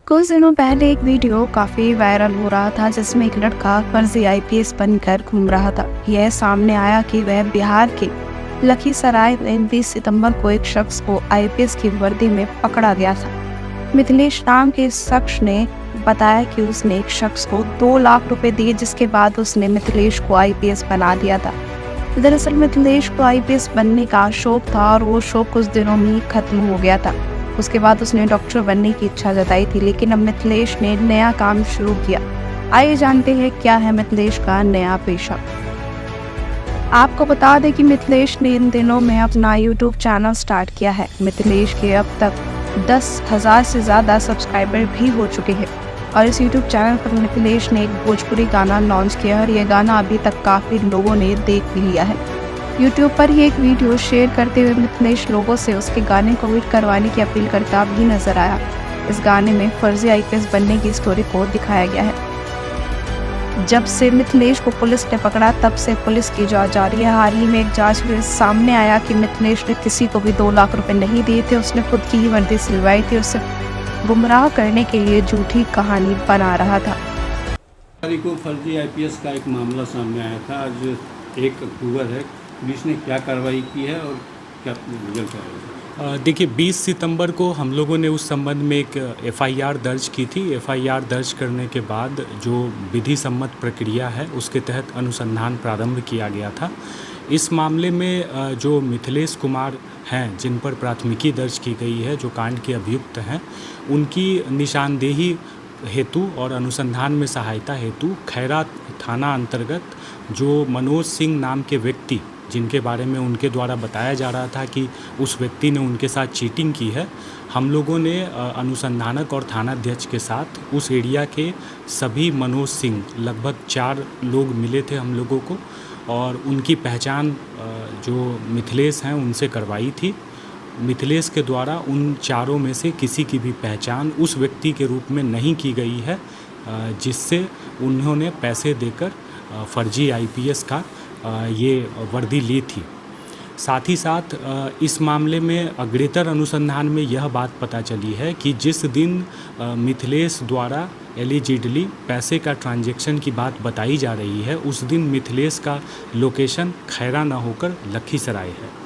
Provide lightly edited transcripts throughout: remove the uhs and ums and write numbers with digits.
कुछ दिनों पहले एक वीडियो काफ़ी वायरल हो रहा था जिसमें एक लड़का फर्जी आईपीएस बनकर घूम रहा था। यह सामने आया कि वह बिहार के लखीसराय में 20 सितंबर को एक शख्स को आईपीएस की वर्दी में पकड़ा गया था। मिथिलेश नाम के इस शख्स ने बताया कि उसने एक शख्स को 2 लाख रुपए दिए, जिसके बाद उसने मिथिलेश को आईपीएस बना दिया था। दरअसल मिथिलेश को आईपीएस बनने का शौक था और वो शौक कुछ दिनों में ही खत्म हो गया था। उसके बाद उसने डॉक्टर बनने की इच्छा जताई थी, लेकिन अब मिथिलेश ने नया काम शुरू किया। आइए जानते हैं क्या है मिथिलेश का नया पेशा। आपको बता दें कि मिथिलेश ने इन दिनों में अपना यूट्यूब चैनल स्टार्ट किया है। मिथिलेश के अब तक 10,000 से ज़्यादा सब्सक्राइबर भी हो चुके हैं और इस यूट्यूब चैनल पर मिथिलेश ने एक भोजपुरी गाना लॉन्च किया और यह गाना अभी तक काफ़ी लोगों ने देख भी लिया है। यूट्यूब पर ही एक वीडियो शेयर करते हुए मिथिलेश लोगों से उसके गाने को हिट करवाने की अपील करता भी नजर आया। इस गाने में फर्जी आईपीएस बनने की स्टोरी को दिखाया गया है। जब से मिथिलेश को पुलिस ने पकड़ा तब से पुलिस की जांच जारी है। हाल ही में एक जांच में सामने आया कि मिथिलेश ने किसी को भी 2 लाख रुपए नहीं दिए थे। उसने खुद की ही वर्दी सिलवाई थी और सिर्फ गुमराह करने के लिए झूठी कहानी बना रहा था। को फर्जी आईपीएस का एक मामला सामने आया था। आज 1 अक्टूबर है। पुलिस ने क्या कार्रवाई की है और क्या रिजल्ट है? देखिए 20 सितंबर को हम लोगों ने उस संबंध में एक एफआईआर दर्ज की थी। एफआईआर दर्ज करने के बाद जो विधि सम्मत प्रक्रिया है उसके तहत अनुसंधान प्रारंभ किया गया था। इस मामले में जो मिथिलेश कुमार हैं जिन पर प्राथमिकी दर्ज की गई है, जो कांड के अभियुक्त हैं, उनकी निशानदेही हेतु और अनुसंधान में सहायता हेतु खैरा थाना अंतर्गत जो मनोज सिंह नाम के व्यक्ति, जिनके बारे में उनके द्वारा बताया जा रहा था कि उस व्यक्ति ने उनके साथ चीटिंग की है, हम लोगों ने अनुसंधानक और थानाध्यक्ष के साथ उस एरिया के सभी मनोज सिंह, लगभग 4 लोग मिले थे हम लोगों को, और उनकी पहचान जो मिथिलेश हैं उनसे करवाई थी। मिथिलेश के द्वारा उन चारों में से किसी की भी पहचान उस व्यक्ति के रूप में नहीं की गई है जिससे उन्होंने पैसे देकर फर्जी आईपीएस का ये वर्दी ली थी। साथ ही साथ इस मामले में अग्रेतर अनुसंधान में यह बात पता चली है कि जिस दिन मिथिलेश द्वारा एलिजिडली पैसे का ट्रांजैक्शन की बात बताई जा रही है, उस दिन मिथिलेश का लोकेशन खैरा न होकर लखीसराय है।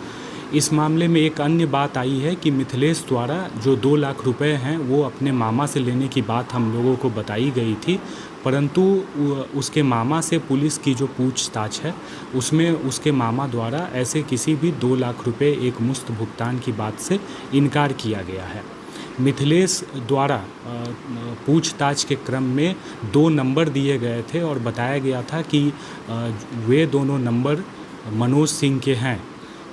इस मामले में एक अन्य बात आई है कि मिथिलेश द्वारा जो 2 लाख रुपए हैं वो अपने मामा से लेने की बात हम लोगों को बताई गई थी, परंतु उसके मामा से पुलिस की जो पूछताछ है उसमें उसके मामा द्वारा ऐसे किसी भी 2 लाख रुपए एक मुश्त भुगतान की बात से इनकार किया गया है। मिथिलेश द्वारा पूछताछ के क्रम में 2 नंबर दिए गए थे और बताया गया था कि वे दोनों नंबर मनोज सिंह के हैं।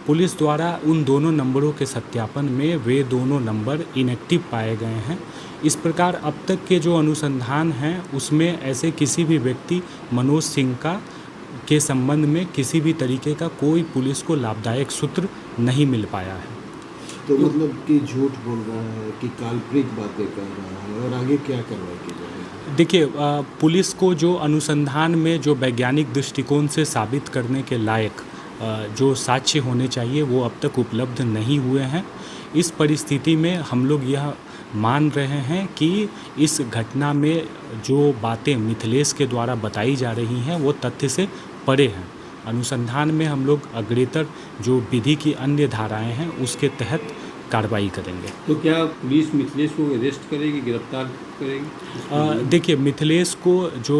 पुलिस द्वारा उन दोनों नंबरों के सत्यापन में वे दोनों नंबर इनएक्टिव पाए गए हैं। इस प्रकार अब तक के जो अनुसंधान हैं उसमें ऐसे किसी भी व्यक्ति मनोज सिंह के संबंध में किसी भी तरीके का कोई पुलिस को लाभदायक सूत्र नहीं मिल पाया है। तो मतलब कि झूठ बोल रहा है कि काल्पनिक बातें कर रहा है, और आगे क्या कार्रवाई की जाएगी? देखिए पुलिस को जो अनुसंधान में जो वैज्ञानिक दृष्टिकोण से साबित करने के लायक जो साक्ष्य होने चाहिए वो अब तक उपलब्ध नहीं हुए हैं। इस परिस्थिति में हम लोग यह मान रहे हैं कि इस घटना में जो बातें मिथिलेश के द्वारा बताई जा रही हैं वो तथ्य से परे हैं। अनुसंधान में हम लोग अग्रेतर जो विधि की अन्य धाराएं हैं उसके तहत कार्रवाई करेंगे। तो क्या पुलिस मिथिलेश को अरेस्ट करेगी, गिरफ्तार करेगी? देखिए मिथिलेश को जो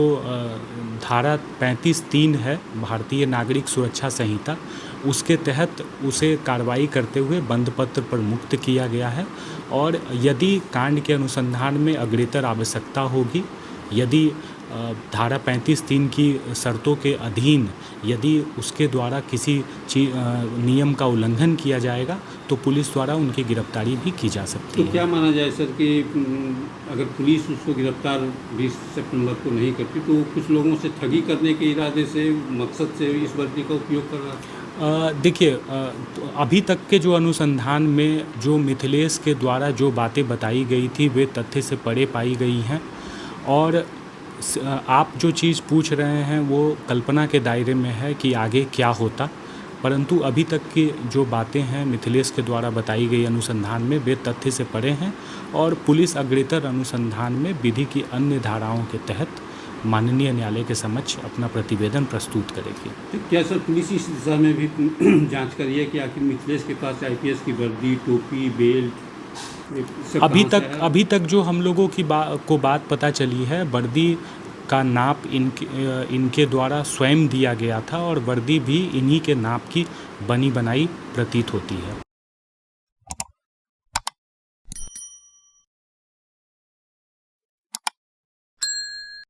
धारा 35(3) है भारतीय नागरिक सुरक्षा संहिता, उसके तहत उसे कार्रवाई करते हुए बंद पत्र पर मुक्त किया गया है। और यदि कांड के अनुसंधान में अग्रेतर आवश्यकता होगी, यदि धारा 35(3) की शर्तों के अधीन यदि उसके द्वारा किसी नियम का उल्लंघन किया जाएगा तो पुलिस द्वारा उनकी गिरफ्तारी भी की जा सकती है। तो क्या माना जाए सर कि अगर पुलिस उसको गिरफ्तार 20 सितंबर को नहीं करती तो कुछ लोगों से ठगी करने के इरादे से, मकसद से इस वर्दी का उपयोग कर रहा है? देखिए अभी तक के जो अनुसंधान में जो मिथिलेश के द्वारा जो बातें बताई गई थी वे तथ्य से परे पाई गई हैं, और आप जो चीज़ पूछ रहे हैं वो कल्पना के दायरे में है कि आगे क्या होता। परंतु अभी तक की जो बातें हैं मिथिलेश के द्वारा बताई गई अनुसंधान में वे तथ्य से परे हैं और पुलिस अग्रेतर अनुसंधान में विधि की अन्य धाराओं के तहत माननीय न्यायालय के समक्ष अपना प्रतिवेदन प्रस्तुत करेगी। तो क्या सर पुलिस इस दिशा में भी जांच कर रही है कि आखिर मिथिलेश के पास आईपीएस की वर्दी, टोपी, बेल्ट सब अभी तक जो हम लोगों की बात पता चली है, वर्दी का नाप इनके द्वारा स्वयं दिया गया था और वर्दी भी इन्हीं के नाप की बनी बनाई प्रतीत होती है।